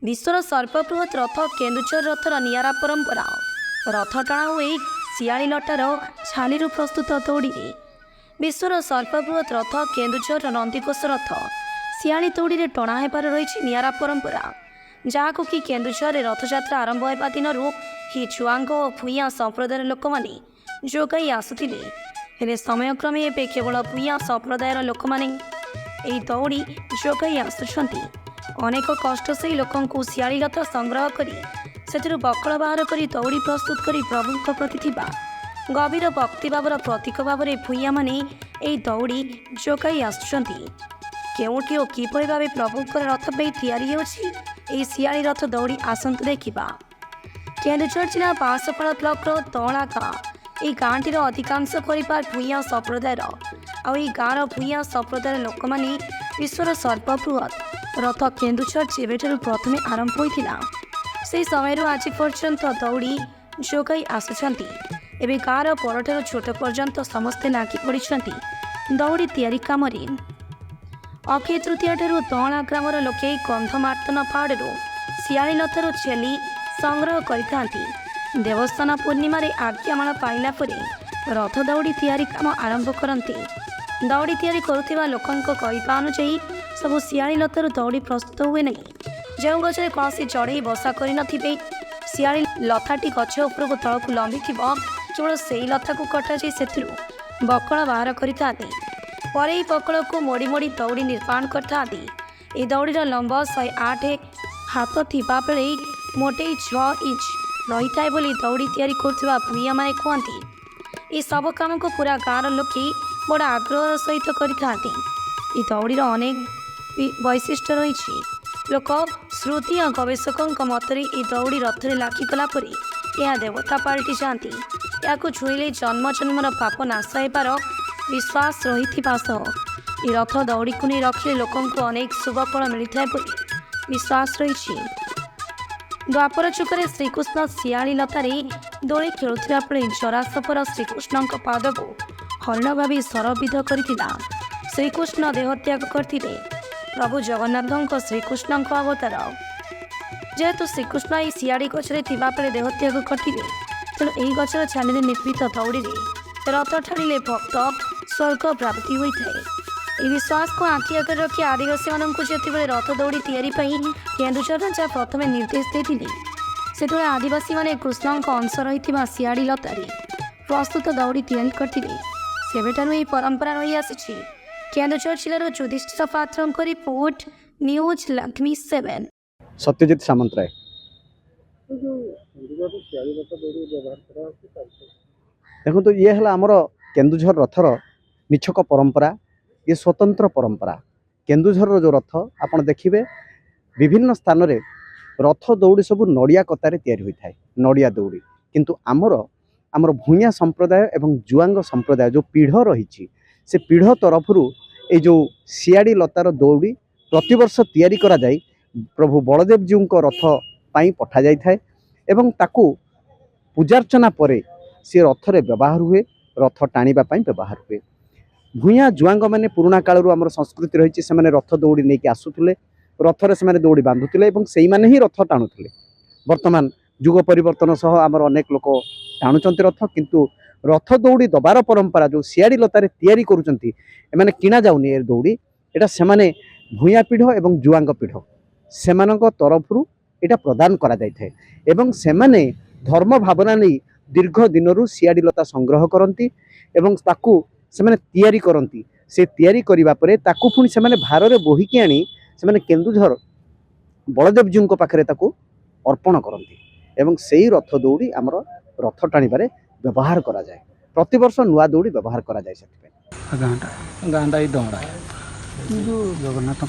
विश्वर सर्वबृहत रथ Keonjhar rather नियारा परंपरा रथ टणा हुए शियाली लटार छाली प्रस्तुत दौड़ी। विश्वर सर्वबृहत रथ केन्दुझर नंदीघोष रथ शियाली दौड़ी टणा होबार रही नियारा परंपरा, जहाँ कि केन्दुझर रथयात्रा आरंभ होगा दिन ही छुआंग और भूया संप्रदायर लोक मैंने जोगाई आसुथिले, हेले समयक्रमे एवं केवल भूया संप्रदायर लोक मैंने दौड़ी जोगाई आसुछंती। अनेक कष्ट से लोक शियाली रथ संग्रह करी से बकल बाहर कर दौड़ी प्रस्तुत कर प्रभु प्रति थिबा गभीर भक्तिभावर प्रतीक भाव में भूया माने यह दौड़ी जोगाई आसुछंती। केउठी और किपरि भावे प्रभुंकर रथ पे तैयारी होछि शियाली रथ दौड़ी आसंतु देखिबा। केन्दुझर जिला बांसपाड़ ब्लॉक तौला गाँ यह गाँटीर अधिकांश परिवार भूया संप्रदायर आई गाँवर भूया संप्रदायर लोक मैंने विश्वर सर्वबृहत रथ केन्दुझर जेबेठारु प्रथमे आरंभ होइथिला से समय आज पर्यंत दौड़ी जोगाई आसुछंती। एबे गाँवर बड़ठारु छोट पर्यंत समस्ते लागी पड़िछंती दौड़ी तैयारी काम। अक्षय तृतीया ठारू तौला ग्रामर लोके कंधमार्तन पहाड़ू शियाली रथर छेली संग्रह करिथांती। देवस्थान पूर्णिमा आज्ञामाण पाइला परे रथ दौड़ी तैयारी काम आरंभ करती। दौड़ी तैयारी करुथिबा लोकंक कहवा अनुଯାयी सबु शियाली लतारू दौड़ी प्रस्तुत हुए नहीं। जो गचरे कौन चढ़ई बसा कर शियाली लताटी गछ उपरକୁ तलକୁ लंबी केवल से लता को कटाई से बकल बाहर करते पर बकल को मोड़ी मोड़ी दौड़ी निर्माण करते। ये दौड़ीर लंब 108 हाथ थिबा बेले मोटे 6 इंच रही थाए बोली दौड़ी तैयारी करुवा भूया माने कहती। ये सब काम को पूरा गाँवर लोके बड़ आग्रह सहित करते। ये दौड़ीर अनेक वैशिष्ट्य रही। लोक श्रुति और गवेषकों मतरे ये दौड़ी रथरे लागिगला यह देवता पाल्टी जाती। या छुईले जन्म जन्मर पाप नाश होबार विश्वास रही ये रथ दौड़ी को नहीं रखिले लोकों अनेक शुभफल मिलता है विश्वास रही। द्वापर जुगे श्रीकृष्ण शियाली लतारे दोली खेलुवा बेले जरासपर श्रीकृष्ण पाद को हरिण भावी सरविध करथिला। श्रीकृष्ण देहत्याग करते प्रभु जगन्नाथ श्रीकृष्ण अवतार जेहेतु श्रीकृष्ण ये शियाड़ी गचरे बेले देहत्याग करते तेणु यही गचर छानी निर्मित दौड़ी रथ ठाड़े भक्त स्वर्ग प्राप्ति होता है। विश्वास को आखि आगे रखी आदिवासी मानक जिते रथ दौड़ी तैयारी केन्दुझर राजा प्रथम निर्देश देते से आदिवासी माने कृष्ण अंश रही शियाड़ी लतारे प्रस्तुत दौड़ी तैयारी करते सेबेठारु यह परंपरा रही आसी। केन्दुझर जिलार युधिष्ठिर पात्र रिपोर्ट न्यूज लक्ष्मी 7 सत्यजित सामंतराय। देखो तो ये है आमर केन्दुझर रथर निछक परंपरा, ये स्वतंत्र परंपरा। केन्दुझर जो रथ आपन देखिए विभिन्न स्थान रे रथ दौड़ी सब नड़िया कतार तैयारी होता है, नड़िया दौड़ी। किंतु आमर भूया संप्रदाय एवं जुआंग संप्रदाय जो पीढ़ रही से पीढ़ तरफ ये जो शियाड़ी लतार दौड़ी प्रतिवर्ष तैयारी करा जाए प्रभु बलदेव जीव रथ पाई पठा जाए एवं ताकू पूजार्चना परे सी रथरे व्यवहार हुए, रथ टाणीबा पाई व्यवहार हुए। भूया जुआंग मैंने पुराणा कालरू आमर संस्कृति रही से रथ दौड़ी नहीं आसुले, रथरे से दौड़ी बांधुले और से ही रथ टाणुले। वर्तमान जुग परिवर्तन सह आमर अनेक लोक टाणुचंती रथ, किंतु रथ दौड़ी दबार परंपरा जो शियाड़ी लतारे तैयारी करुचंती एमाने किना जाउनी ए दौड़ी एटा सेमाने भूया पीढ़ एवं जुआंग पीढ़ सेमानक तरफरु एटा प्रदान करा जाय थाए एवं सेमाने धर्म भावना नहीं दीर्घ दिनरू शियाड़ी लता संग्रह करती एवं ताकू सेमाने तैयारी करती। से तैयारी करिबा परे ताकू पुणी सेमाने भारे बोहिकी आनी सेमाने केन्दुझर बलदेव जीव पाखरे ताकू अर्पण करती एवं सेही रथ दौड़ी आमर रथ टाणीबारे व्यवहार करा जाए। प्रतिवर्ष नुआ दौड़ी व्यवहार करा जाए। गाँटा ही दौड़ा जो जगन्नाथ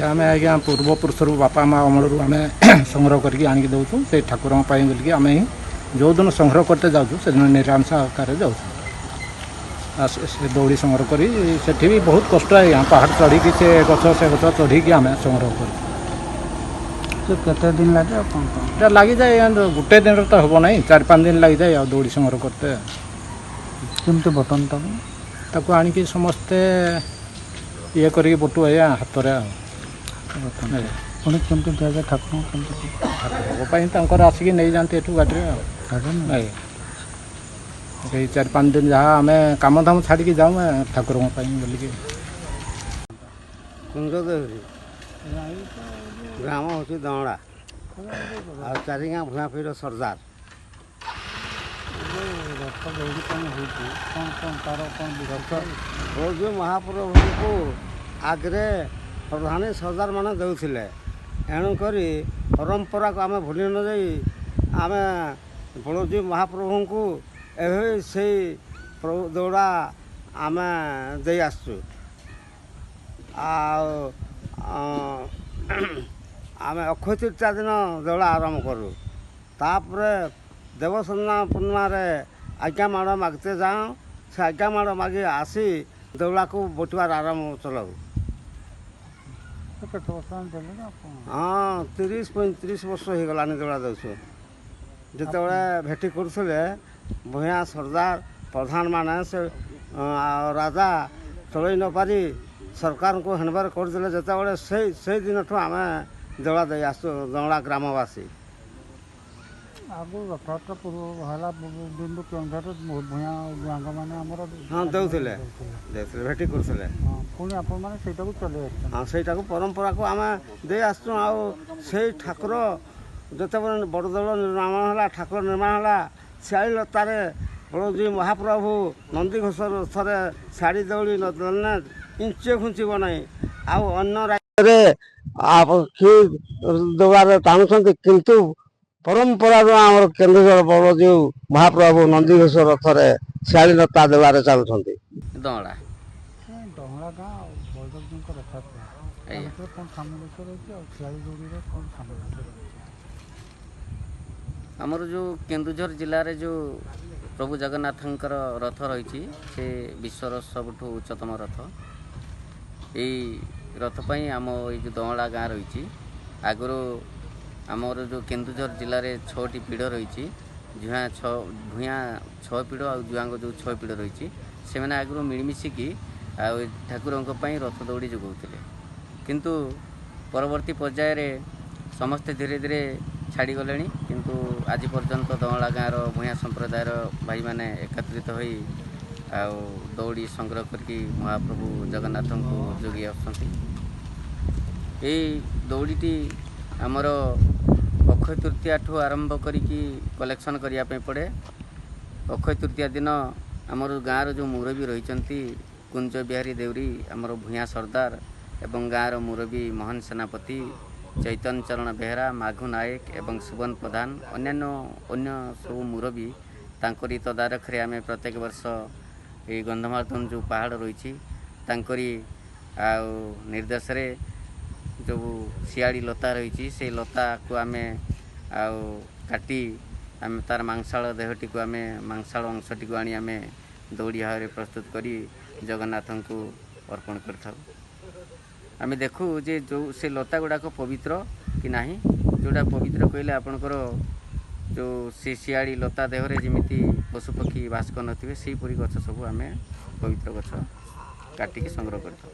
आम आज्ञा पूर्वपुरुष बापा माँ अमल आम संग्रह करके आणिक दौचु से ठाकुर बोलिकी आम ही जो दिन संग्रह करते जाऊँ से दिन निरांश आकार जाऊँ से दौड़ी संग्रह करी सेठी भी बहुत कष्ट है पहाड़ चढ़ी से गछ चढ़ी आम संग्रह कर केते दिन लगे लगी जाए गोटे दिन तो हम ना 4-5 दिन लगी जाए दौड़ी संग्रह करते केमती बटन ताको आणिकी समस्ते ये करके बटू है हाथ ବଟନଟା ପୁଣି କେମିତି ଦିଆଯାଏ ଠାକୁରଙ୍କୁ କେମିତି ଠାକୁରଙ୍କ ପାଇଁ ତାଙ୍କର ଆସିକି ନେଇଯାଆନ୍ତି ଏଠୁ ଗାଡ଼ିରେ ଆଉ ଆଜ୍ଞା ଆଜ୍ଞା ସେଇ 4-5 ଦିନ ଯାହା ଆମେ କାମଧାମ ଛାଡ଼ିକି ଯାଉ ଠାକୁରଙ୍କ ପାଇଁ ବୋଲିକି। କୁଞ୍ଜଦେହୁରୀ ଗ୍ରାମ ହେଉଛି ଦଅଁଡ଼ା ଆଉ ଚାରିଗାଁ ଭୂଆଁପିର ସର୍ଦାର। ରଥ ଦୌଡ଼ି ପାଇଁ ହେଉଛି କ'ଣ କ'ଣ ତାର କ'ଣ ରଥ ବଳଦେବ ମହାପ୍ରଭୁଙ୍କୁ ଆଗରେ ପ୍ରଧାନୀ ସର୍ଦାର ମାନେ ଦେଉଥିଲେ। ଏଣୁକରି ପରମ୍ପରାକୁ ଆମେ ଭୁଲି ନ ଯାଇ ଆମେ ବଳଦେବ ମହାପ୍ରଭୁଙ୍କୁ ଏବେ ସେଇ ଦୌଡ଼ା ଆମେ ଦେଇ ଆସୁଛୁ। ଆଉ ଆମେ ଅକ୍ଷୟ ତୃତୀୟା ଦିନ ଦୌଡ଼ା ଆରମ୍ଭ କରୁ। ତାପରେ ଦେବସ୍ନାନ ପୂର୍ଣ୍ଣିମାରେ ଆଜ୍ଞା ମାଡ଼ ମାଗିତେ ଯାଉ। ସେ ଆଜ୍ଞା ମାଡ଼ ମାଗି ଆସି ଦୌଡ଼ାକୁ ବୋଟିବାର ଆରମ୍ଭ ଚଲାଉ। କେତେ ବର୍ଷ ଦେଲେଣି ଆପଣ? ହଁ 30-35 ବର୍ଷ ହେଇଗଲାଣି ଦୌଡ଼ା ଦେଉଛୁ। ଯେତେବେଳେ ଭେଟି କରୁଥିଲେ ଭୂୟାଁ ସର୍ଦାର ପ୍ରଧାନମାନେ ସେ ରାଜା ଚଳେଇ ନପାରି ସରକାରଙ୍କୁ ହେନବାର କରିଦେଲେ। ଯେତେବେଳେ ସେଇ ଦିନଠୁ ଆମେ ଦୌଡ଼ା ଦେଇ ଆସୁ ଦଅଁଡ଼ା ଗ୍ରାମବାସୀ। ଆଗରୁ ରଥଯାତ୍ରା ପୂର୍ବ ହେଲା ଦିନରୁ କେଉଁଠାରେ ଭୂୟାଁ ଜୁଆଙ୍ଗମାନେ ଆମର ହଁ ଦେଉଥିଲେ ଭେଟି କରୁଥିଲେ। ହଁ ପୁଣି ଆପଣମାନେ ସେଇଟାକୁ ଚଲେଇ ଆସିଛନ୍ତି। ହଁ ସେଇଟାକୁ ପରମ୍ପରାକୁ ଆମେ ଦେଇ ଆସୁଛୁ। ଆଉ ସେଇ ଠାକୁର ଯେତେବେଳେ ବଡ଼ ଦେଉଳ ନିର୍ମାଣ ହେଲା ଠାକୁର ନିର୍ମାଣ ହେଲା ଶିଆଳି ଲତାରେ ବଳଦେବ ମହାପ୍ରଭୁ ନନ୍ଦିଘୋଷ ରଥରେ ଶାଢ଼ୀ ଦୌଡ଼ି ନଦେଲେ ଇଞ୍ଚେ ଘୁଞ୍ଚିବ ନାହିଁ। ଆଉ ଅନ୍ୟ ରାଜ୍ୟରେ କି ଦୌଡ଼ାରେ ଟାଣୁଛନ୍ତି, କିନ୍ତୁ ପରମ୍ପରାରୁ ଆମର କେନ୍ଦୁଝର ବଳଦେବ ମହାପ୍ରଭୁ ନନ୍ଦିଘୋଷ ରଥରେ ଶିଆଳି ଲତା ଦେବାରେ ଚାଲୁଛନ୍ତି। ଦଅଁଡ଼ା ଡହଳା ଗାଁ ଆଉ ବଳଦେବଜୀଙ୍କ ରଥଯାତ୍ରା ଆଜ୍ଞା। ଭିତରେ କ'ଣ ସାମଞ୍ଜସ୍ୟ ରହିଛି ଆଉ ଶିଆଳି ଦୌଡ଼ିରେ କ'ଣ ସାମଞ୍ଜସ୍ୟ ରହିଛି? ଆମର ଯେଉଁ କେନ୍ଦୁଝର ଜିଲ୍ଲାରେ ଯେଉଁ ପ୍ରଭୁ ଜଗନ୍ନାଥଙ୍କର ରଥ ରହିଛି ସେ ବିଶ୍ୱର ସବୁଠୁ ଉଚ୍ଚତମ ରଥ। ଏଇ ରଥ ପାଇଁ ଆମ ଏଇ ଯେଉଁ ଦଅଁଡ଼ା ଗାଁ ରହିଛି ଆଗରୁ ଆମର ଯେଉଁ କେନ୍ଦୁଝର ଜିଲ୍ଲାରେ 6ଟି ପିଢ଼ ରହିଛି। ଭୂୟାଁ 6 ପିଢ଼ ଆଉ ଜୁଆଙ୍ଗ ଯେଉଁ 6 ପିଢ଼ ରହିଛି ସେମାନେ ଆଗରୁ ମିଳିମିଶିକି ଆଉ ଠାକୁରଙ୍କ ପାଇଁ ରଥ ଦୌଡ଼ି ଯୋଗାଉଥିଲେ। କିନ୍ତୁ ପରବର୍ତ୍ତୀ ପର୍ଯ୍ୟାୟରେ ସମସ୍ତେ ଧୀରେ ଧୀରେ ଛାଡ଼ିଗଲେଣି। କିନ୍ତୁ ଆଜି ପର୍ଯ୍ୟନ୍ତ ଦଅଁଡ଼ା ଗାଁର ଭୂୟାଁ ସମ୍ପ୍ରଦାୟର ଭାଇମାନେ ଏକତ୍ରିତ ହୋଇ ଆଉ ଦୌଡ଼ି ସଂଗ୍ରହ କରିକି ମହାପ୍ରଭୁ ଜଗନ୍ନାଥଙ୍କୁ ଯୋଗାଇ ଆସୁଛନ୍ତି। ଏଇ ଦୌଡ଼ିଟି ଆମର ଅକ୍ଷୟ ତୃତୀୟାଠୁ ଆରମ୍ଭ କରିକି କଲେକ୍ସନ୍ କରିବା ପାଇଁ ପଡ଼େ। ଅକ୍ଷୟ ତୃତୀୟା ଦିନ ଆମର ଗାଁର ଯେଉଁ ମୁରବୀ ରହିଛନ୍ତି କୁଞ୍ଜ ବିହାରୀ ଦେଉରୀ, ଆମର ଭୂୟାଁ ସର୍ଦାର ଏବଂ ଗାଁର ମୁରବୀ ମୋହନ ସେନାପତି, ଚୈତନ୍ୟ ଚରଣ ବେହେରା, ମାଘୁ ନାୟକ ଏବଂ ସୁବନ ପ୍ରଧାନ ଅନ୍ୟ ସବୁ ମୁରବୀ ତାଙ୍କରି ତଦାରଖରେ ଆମେ ପ୍ରତ୍ୟେକ ବର୍ଷ ଏଇ ଗନ୍ଧମାର୍ଦ୍ଦନ ଯେଉଁ ପାହାଡ଼ ରହିଛି ତାଙ୍କରି ଆଉ ନିର୍ଦ୍ଦେଶରେ ଯେଉଁ ଶିଆଳି ଲତା ରହିଛି ସେଇ ଲତାକୁ ଆମେ ଆଉ କାଟି ଆମେ ତାର ମାଂସାଳ ଦେହଟିକୁ ଆମେ ମାଂସାଳ ଅଂଶଟିକୁ ଆଣି ଆମେ ଦୌଡ଼ି ଭାବରେ ପ୍ରସ୍ତୁତ କରି ଜଗନ୍ନାଥଙ୍କୁ ଅର୍ପଣ କରିଥାଉ। ଆମେ ଦେଖୁ ଯେ ଯେଉଁ ସେ ଲତା ଗୁଡ଼ାକ ପବିତ୍ର କି ନାହିଁ। ଯେଉଁଟା ପବିତ୍ର କହିଲେ ଆପଣଙ୍କର ଯେଉଁ ସେ ଶିଆଳି ଲତା ଦେହରେ ଯେମିତି ପଶୁପକ୍ଷୀ ବାସ କରିନଥିବେ ସେହିପରି ଗଛ ସବୁ ଆମେ ପବିତ୍ର ଗଛ କାଟିକି ସଂଗ୍ରହ କରିଥାଉ।